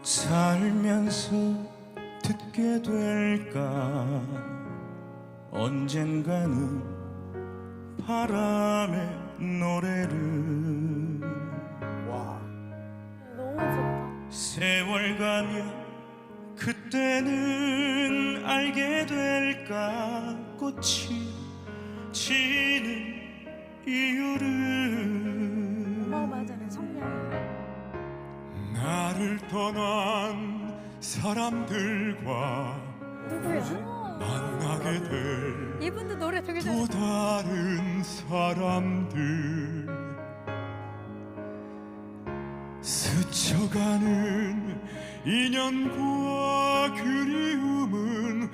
살면서 듣게 될까 언젠가는 바람의 노래를 너무 좋다. 세월 가면 그때는 알게 될까 꽃이 지는 이유를 어마어마하잖아요, 성량. 나를 떠난 사람들과 누구야? 만나게 될 또 이분도 노래 되게 잘. 다른 사람들 스쳐가는 인연과 그리움은